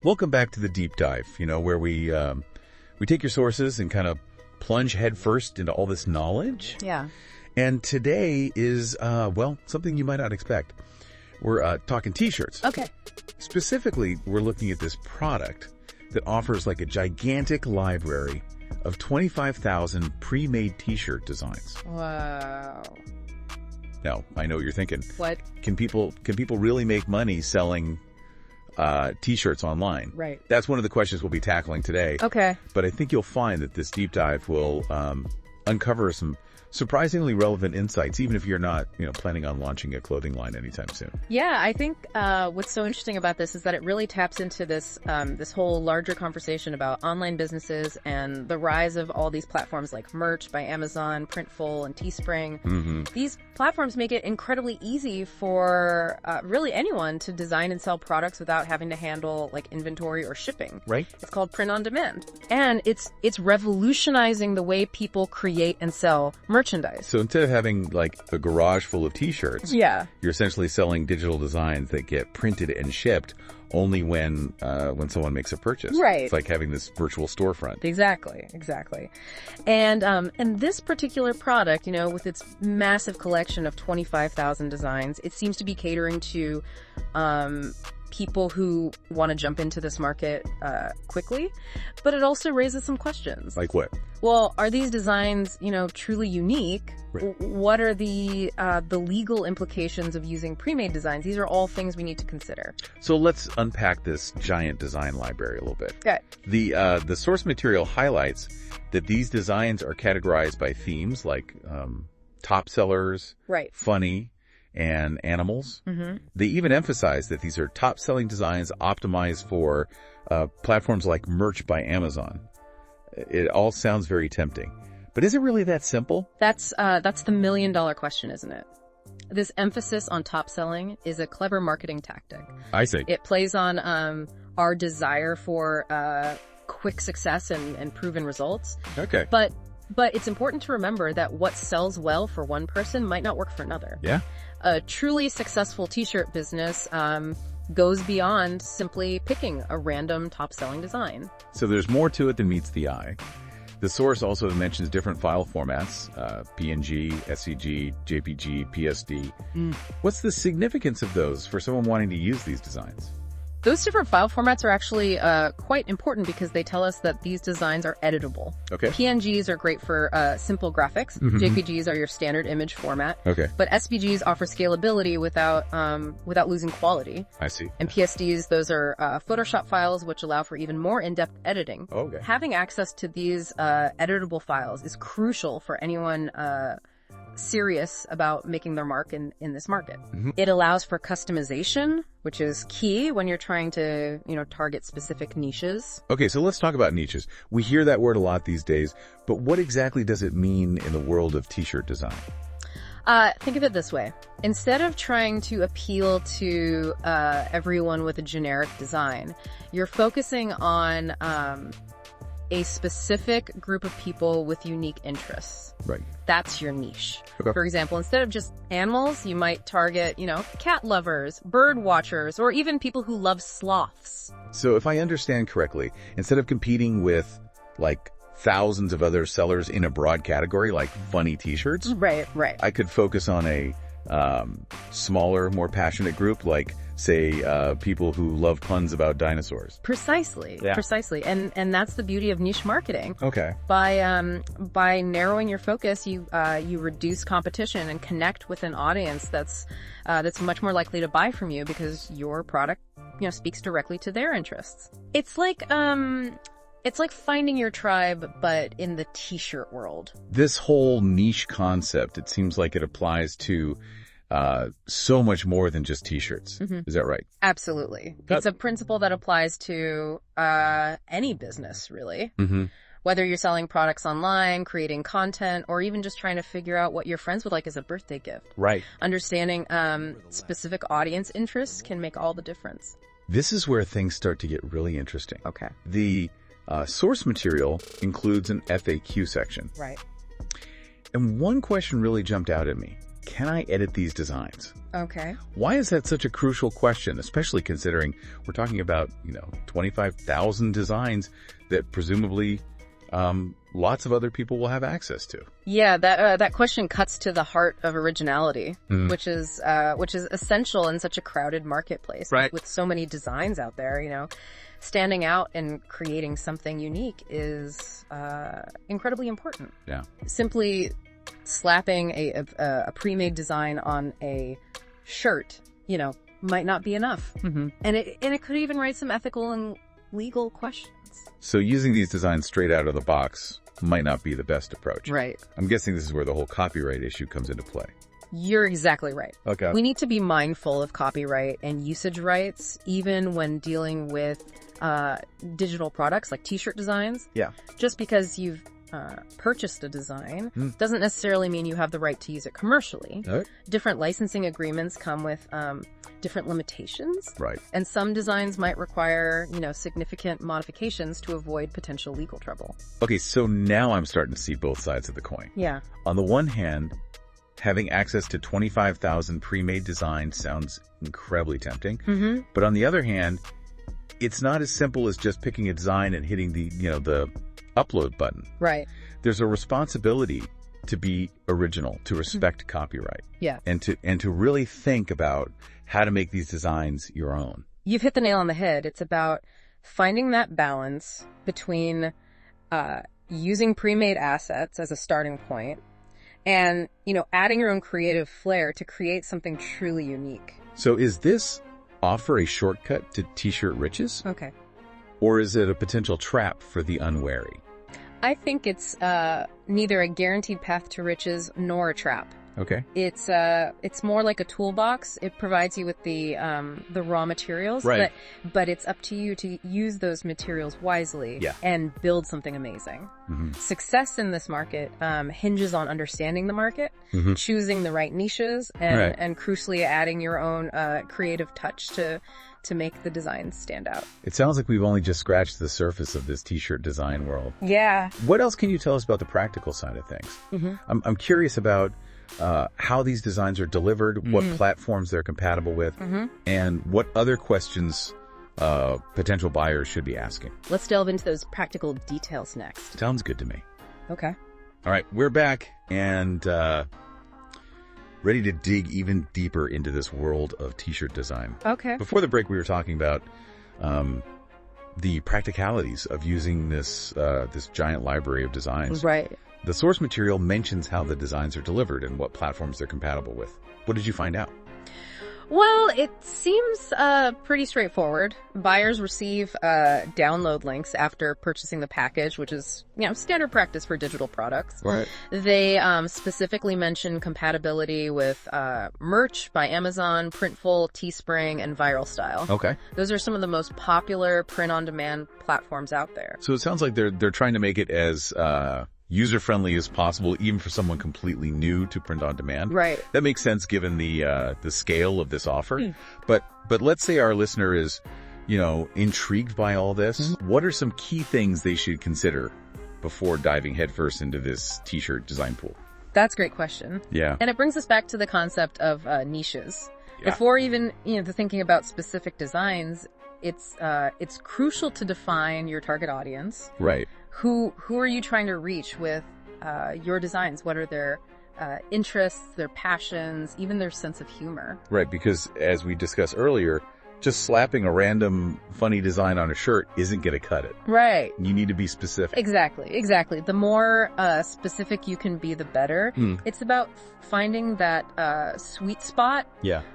Welcome back to the deep dive, where we take your sources and kind of plunge headfirst into all this knowledge. Yeah. And today is, something you might not expect. We're talking T-shirts. Okay. Specifically, we're looking at this product that offers like a gigantic library of 25,000 pre-made T-shirt designs. Wow. Now, I know what you're thinking. What? Can people really make money selling T-shirts online? Right. That's one of the questions we'll be tackling today. Okay. But I think you'll find that this deep dive will uncover some surprisingly relevant insights, even if you're not, planning on launching a clothing line anytime soon. Yeah, I think what's so interesting about this is that it really taps into this this whole larger conversation about online businesses and the rise of all these platforms like Merch by Amazon, Printful, and Teespring. Mm-hmm. These platforms make it incredibly easy for really anyone to design and sell products without having to handle like inventory or shipping. Right. It's called print on demand, and it's revolutionizing the way people create and sell merchandise. So instead of having like a garage full of T-shirts, yeah, you're essentially selling digital designs that get printed and shipped only when someone makes a purchase. Right. It's like having this virtual storefront. Exactly. And this particular product, with its massive collection of 25,000 designs, it seems to be catering to people who want to jump into this market quickly, but it also raises some questions. Like what? Well, are these designs, truly unique? Right. What are the legal implications of using pre-made designs? These are all things we need to consider. So let's unpack this giant design library a little bit. Okay. The source material highlights that these designs are categorized by themes like top sellers, right, funny, and animals. Mm-hmm. They even emphasize that these are top-selling designs optimized for platforms like Merch by Amazon. It all sounds very tempting. But is it really that simple? That's the million-dollar question, isn't it? This emphasis on top selling is a clever marketing tactic. I see. It plays on our desire for quick success and proven results. Okay. But it's important to remember that what sells well for one person might not work for another. Yeah. A truly successful T-shirt business goes beyond simply picking a random top-selling design. So there's more to it than meets the eye. The source also mentions different file formats, PNG, SCG, JPG, PSD. What's the significance of those for someone wanting to use these designs? Those different file formats are actually quite important because they tell us that these designs are editable. Okay. PNGs are great for simple graphics. Mm-hmm. JPGs are your standard image format. Okay. But SVGs offer scalability without losing quality. I see. And PSDs, those are Photoshop files, which allow for even more in-depth editing. Okay. Having access to these editable files is crucial for anyone serious about making their mark in this market. Mm-hmm. It allows for customization, which is key when you're trying to, target specific niches. Okay, so let's talk about niches. We hear that word a lot these days, but what exactly does it mean in the world of T-shirt design? Think of it this way. Instead of trying to appeal to everyone with a generic design, you're focusing on a specific group of people with unique interests. Right. That's your niche. Okay. For example, instead of just animals, you might target, cat lovers, bird watchers, or even people who love sloths. So if I understand correctly, instead of competing with like thousands of other sellers in a broad category like funny T-shirts, right, I could focus on a smaller, more passionate group like, say, people who love puns about dinosaurs. Precisely. And that's the beauty of niche marketing. Okay. By narrowing your focus, you reduce competition and connect with an audience that's much more likely to buy from you because your product, speaks directly to their interests. It's like finding your tribe, but in the T-shirt world. This whole niche concept, it seems like it applies to so much more than just T-shirts. Mm-hmm. Is that right? Absolutely. It's a principle that applies to any business, really. Mm-hmm. Whether you're selling products online, creating content, or even just trying to figure out what your friends would like as a birthday gift. Right. Understanding specific audience interests can make all the difference. This is where things start to get really interesting. Okay. The source material includes an FAQ section. Right. And one question really jumped out at me. can I edit these designs? Okay. Why is that such a crucial question, especially considering we're talking about, 25,000 designs that presumably lots of other people will have access to? Yeah, that question cuts to the heart of originality, which is essential in such a crowded marketplace. Right. With so many designs out there, standing out and creating something unique is incredibly important. Yeah. Simply slapping a pre-made design on a shirt, might not be enough. Mm-hmm. And it could even raise some ethical and legal questions. So using these designs straight out of the box might not be the best approach. Right. I'm guessing this is where the whole copyright issue comes into play. You're exactly right. Okay. We need to be mindful of copyright and usage rights, even when dealing with digital products like t-shirt designs. Yeah. Just because you've purchased a design doesn't necessarily mean you have the right to use it commercially. Right. Different licensing agreements come with different limitations. Right. And some designs might require, significant modifications to avoid potential legal trouble. Okay, so now I'm starting to see both sides of the coin. Yeah. On the one hand, having access to 25,000 pre-made designs sounds incredibly tempting. Mm-hmm. But on the other hand, it's not as simple as just picking a design and hitting the upload button. Right. There's a responsibility to be original, to respect copyright. Yeah. And to really think about how to make these designs your own. You've hit the nail on the head. It's about finding that balance between using pre-made assets as a starting point and, adding your own creative flair to create something truly unique. So is this offer a shortcut to t-shirt riches? Okay. Or is it a potential trap for the unwary? I think it's neither a guaranteed path to riches nor a trap. Okay. It's more like a toolbox. It provides you with the raw materials, right. but it's up to you to use those materials wisely and build something amazing. Mm-hmm. Success in this market hinges on understanding the market, choosing the right niches, and crucially adding your own creative touch to make the designs stand out. It sounds like we've only just scratched the surface of this t-shirt design world. Yeah. What else can you tell us about the practical side of things? Mm-hmm. I'm curious about how these designs are delivered, what platforms they're compatible with, and what other questions potential buyers should be asking. Let's delve into those practical details next. Sounds good to me. Okay. All right, we're back and ready to dig even deeper into this world of t-shirt design. Okay. Before the break, we were talking about the practicalities of using this giant library of designs. Right. The source material mentions how the designs are delivered and what platforms they're compatible with. What did you find out? Well, it seems pretty straightforward. Buyers receive download links after purchasing the package, which is, standard practice for digital products. Right. They specifically mention compatibility with Merch by Amazon, Printful, Teespring, and Viral Style. Okay. Those are some of the most popular print-on-demand platforms out there. So it sounds like they're trying to make it as user-friendly as possible, even for someone completely new to print on demand. Right. That makes sense given the scale of this offer. But let's say our listener is, intrigued by all this. What are some key things they should consider before diving headfirst into this t-shirt design pool? That's a great question. Yeah. And it brings us back to the concept of niches. Yeah. Before even, thinking about specific designs, it's crucial to define your target audience. Right. Who are you trying to reach with your designs? What are their interests, their passions, even their sense of humor? Right, because as we discussed earlier, just slapping a random funny design on a shirt isn't going to cut it. Right. You need to be specific. Exactly. The more specific you can be, the better. It's about finding that sweet spot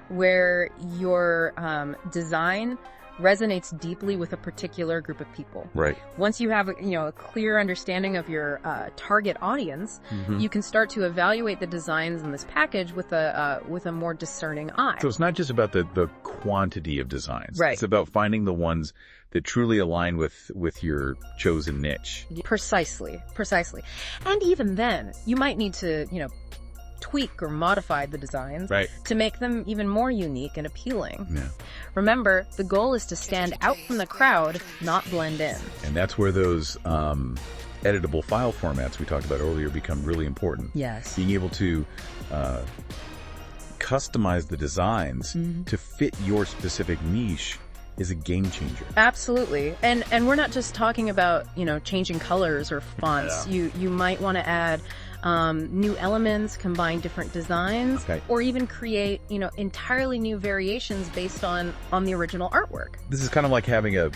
where your design resonates deeply with a particular group of people. Right. Once you have a clear understanding of your target audience, you can start to evaluate the designs in this package with a more discerning eye. So it's not just about the quantity of designs. Right. It's about finding the ones that truly align with your chosen niche. Precisely. And even then, you might need to, tweak or modify the designs to make them even more unique and appealing. Yeah. Remember, the goal is to stand out from the crowd, not blend in. And that's where those editable file formats we talked about earlier become really important. Yes. Being able to customize the designs to fit your specific niche is a game changer. Absolutely. And we're not just talking about, changing colors or fonts. Yeah. You might want to add new elements, combine different designs, or even create, entirely new variations based on the original artwork. This is kind of like having a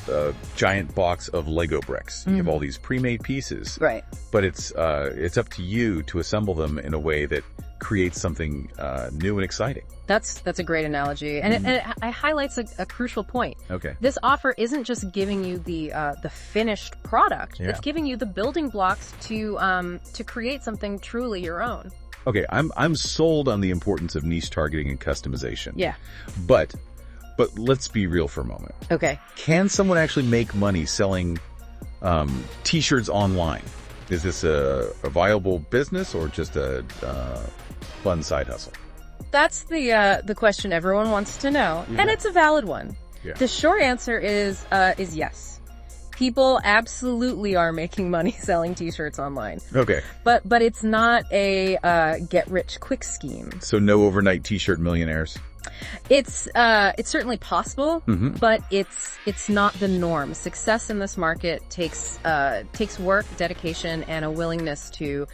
giant box of Lego bricks. You have all these pre-made pieces. Right. But it's up to you to assemble them in a way that creates something new and exciting. That's a great analogy, and it highlights a crucial point. Okay. This offer isn't just giving you the finished product; it's giving you the building blocks to create something truly your own. Okay, I'm sold on the importance of niche targeting and customization. Yeah. But let's be real for a moment. Okay. Can someone actually make money selling T-shirts online? Is this a viable business or just a fun side hustle? That's the question everyone wants to know, and it's a valid one. Yeah. The short answer is yes. People absolutely are making money selling T-shirts online. Okay. But it's not a get-rich-quick scheme. So no overnight T-shirt millionaires? It's certainly possible, but it's not the norm. Success in this market takes work, dedication, and a willingness to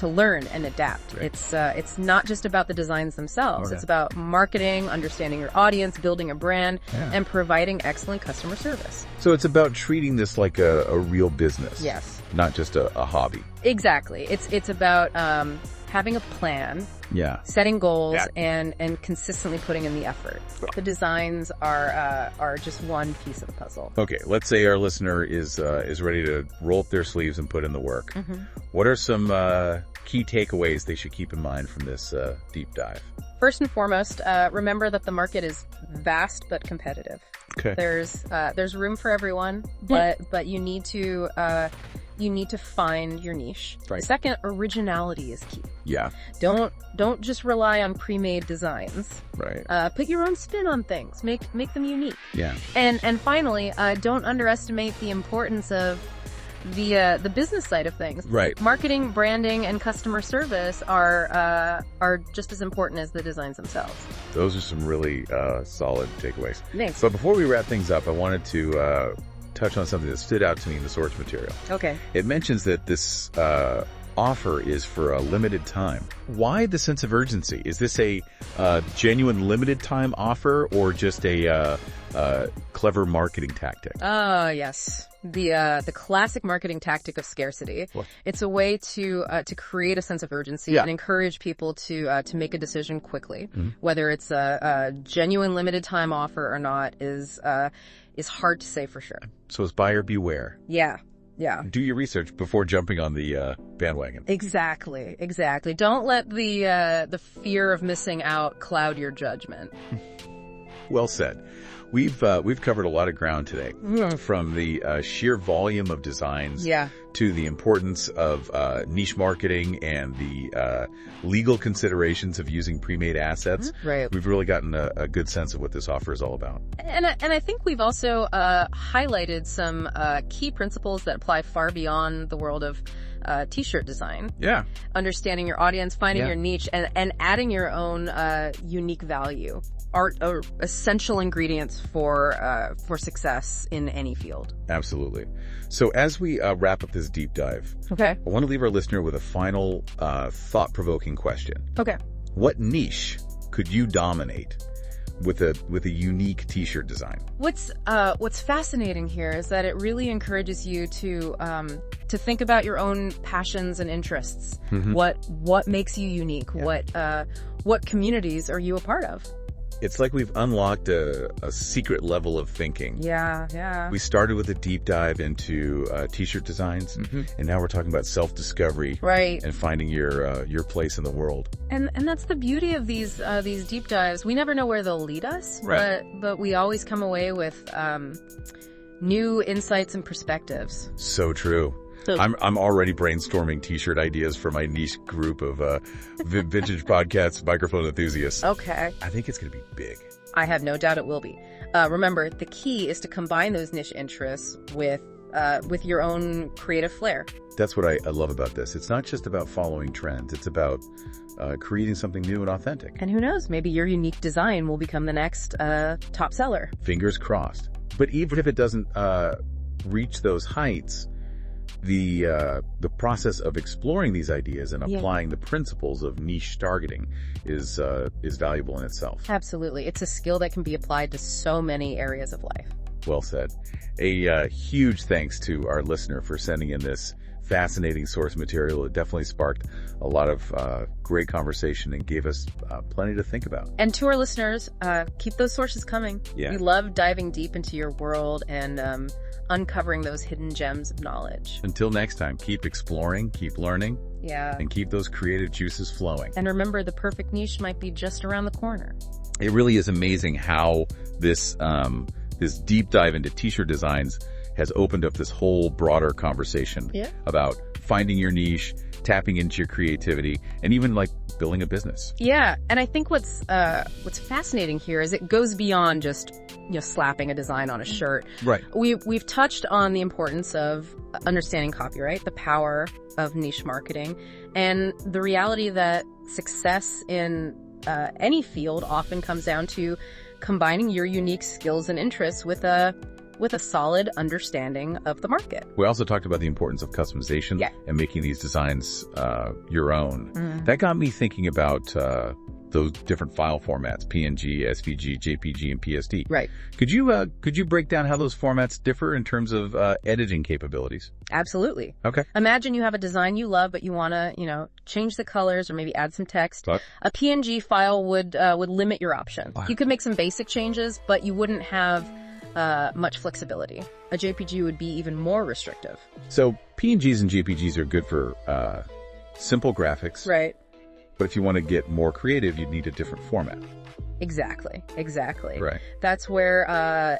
learn and adapt. Right. It's not just about the designs themselves. Okay. It's about marketing, understanding your audience, building a brand, and providing excellent customer service. So it's about treating this like a real business. Yes. Not just a hobby. Exactly. It's about having a plan. Yeah. Setting goals and consistently putting in the effort. The designs are just one piece of the puzzle. Okay, let's say our listener is ready to roll up their sleeves and put in the work. What are some key takeaways they should keep in mind from this deep dive? First and foremost, remember that the market is vast but competitive. Okay. There's room for everyone, but you need to find your niche. Right. Second, originality is key. Yeah. Don't just rely on pre-made designs. Right. Put your own spin on things. Make them unique. Yeah. And finally, don't underestimate the importance of the business side of things. Right. Marketing, branding, and customer service are just as important as the designs themselves. Those are some really solid takeaways. Thanks. But before we wrap things up, I wanted to touch on something that stood out to me in the source material. Okay. It mentions that this offer is for a limited time. Why the sense of urgency? Is this a genuine limited time offer or just a clever marketing tactic? Oh, yes. The classic marketing tactic of scarcity. What? It's a way to create a sense of urgency and encourage people to make a decision quickly. Whether it's a genuine limited time offer or not is hard to say for sure. So it's buyer beware. Yeah. Do your research before jumping on the bandwagon. Exactly. Don't let the fear of missing out cloud your judgment. Well said. We've covered a lot of ground today, from the sheer volume of designs to the importance of niche marketing and the legal considerations of using pre-made assets. Right. We've really gotten a good sense of what this offer is all about. And I think we've also highlighted some key principles that apply far beyond the world of T-shirt design. Yeah. Understanding your audience, finding your niche, and adding your own unique value are essential ingredients for success in any field. Absolutely. So as we wrap up this deep dive, I want to leave our listener with a final thought-provoking question. Okay. What niche could you dominate with a unique T-shirt design? What's fascinating here is that it really encourages you to think about your own passions and interests. What makes you unique? What communities are you a part of? It's like we've unlocked a secret level of thinking. Yeah. We started with a deep dive into T-shirt designs, and now we're talking about self-discovery, right? And finding your place in the world. And that's the beauty of these deep dives. We never know where they'll lead us, right? But we always come away with new insights and perspectives. So true. I'm already brainstorming T-shirt ideas for my niche group of vintage podcasts, microphone enthusiasts. Okay. I think it's going to be big. I have no doubt it will be. Remember, the key is to combine those niche interests with your own creative flair. That's what I love about this. It's not just about following trends. It's about creating something new and authentic. And who knows, maybe your unique design will become the next top seller. Fingers crossed. But even if it doesn't reach those heights, the process of exploring these ideas and applying the principles of niche targeting is valuable in itself. Absolutely. It's a skill that can be applied to so many areas of life. Well said. A huge thanks to our listener for sending in this fascinating source material. It definitely sparked a lot of great conversation and gave us plenty to think about. And to our listeners, keep those sources coming. Yeah. We love diving deep into your world and uncovering those hidden gems of knowledge. Until next time, keep exploring, keep learning, and keep those creative juices flowing. And remember, the perfect niche might be just around the corner. It really is amazing how this deep dive into t-shirt designs has opened up this whole broader conversation about finding your niche, tapping into your creativity, and even like building a business. Yeah, and I think what's fascinating here is it goes beyond just slapping a design on a shirt. Right. We've touched on the importance of understanding copyright, the power of niche marketing, and the reality that success in any field often comes down to combining your unique skills and interests with a solid understanding of the market. We also talked about the importance of customization and making these designs your own. That got me thinking about those different file formats: PNG, SVG, JPG, and PSD. Right. Could you break down how those formats differ in terms of editing capabilities? Absolutely. Okay. Imagine you have a design you love, but you want to, change the colors or maybe add some text. But a PNG file would limit your option. Wow. You could make some basic changes, but you wouldn't have much flexibility. A JPG would be even more restrictive. So PNGs and JPGs are good for simple graphics. Right. But if you want to get more creative, you'd need a different format. Exactly. Right. That's where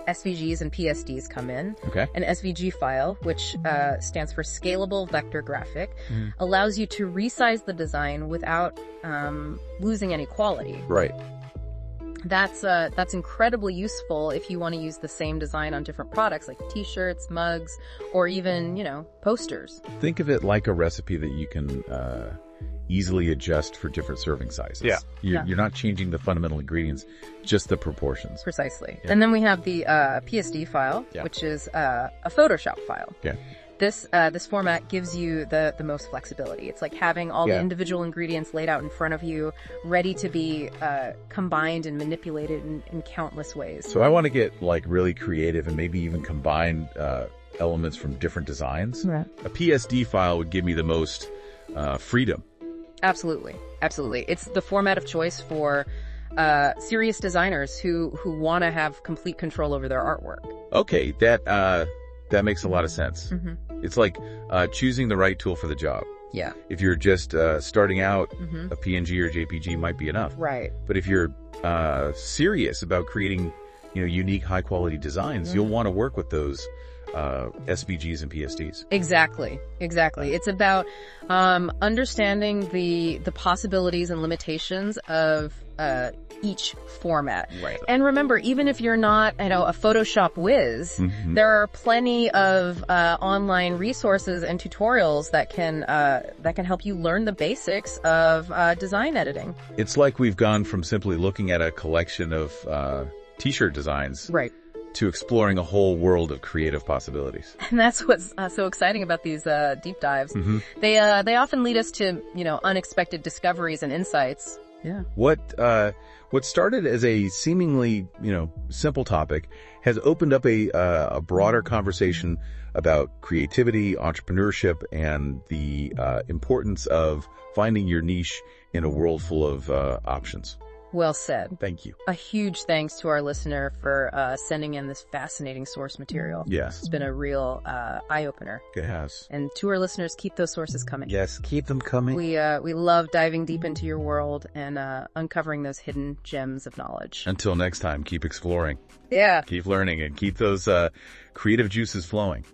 SVGs and PSDs come in. Okay. An SVG file, which stands for Scalable Vector Graphic, allows you to resize the design without losing any quality. Right. That's incredibly useful if you want to use the same design on different products like t-shirts, mugs, or even, posters. Think of it like a recipe that you can easily adjust for different serving sizes. Yeah. You're not changing the fundamental ingredients, just the proportions. Precisely. Yeah. And then we have the PSD file, which is a Photoshop file. Yeah. This format gives you the most flexibility. It's like having all the individual ingredients laid out in front of you, ready to be combined and manipulated in countless ways. So I want to get like really creative and maybe even combine elements from different designs. Right. A PSD file would give me the most freedom. Absolutely. It's the format of choice for serious designers who want to have complete control over their artwork. Okay, that makes a lot of sense. It's like choosing the right tool for the job. Yeah. If you're just starting out, a PNG or JPG might be enough. Right. But if you're serious about creating, unique, high-quality designs, you'll want to work with those SVGs and PSDs. Exactly. It's about understanding the possibilities and limitations of each format. Right. And remember, even if you're not, a Photoshop whiz, there are plenty of online resources and tutorials that can help you learn the basics of design editing. It's like we've gone from simply looking at a collection of t-shirt designs, right, to exploring a whole world of creative possibilities. And that's what's so exciting about these deep dives. They often lead us to, unexpected discoveries and insights. Yeah. What started as a seemingly, simple topic has opened up a broader conversation about creativity, entrepreneurship, and the importance of finding your niche in a world full of options. Well said. Thank you. A huge thanks to our listener for sending in this fascinating source material. Yes. It's been a real eye-opener. It has. And to our listeners, keep those sources coming. Yes, keep them coming. We love diving deep into your world and uncovering those hidden gems of knowledge. Until next time, keep exploring. Yeah. Keep learning and keep those creative juices flowing.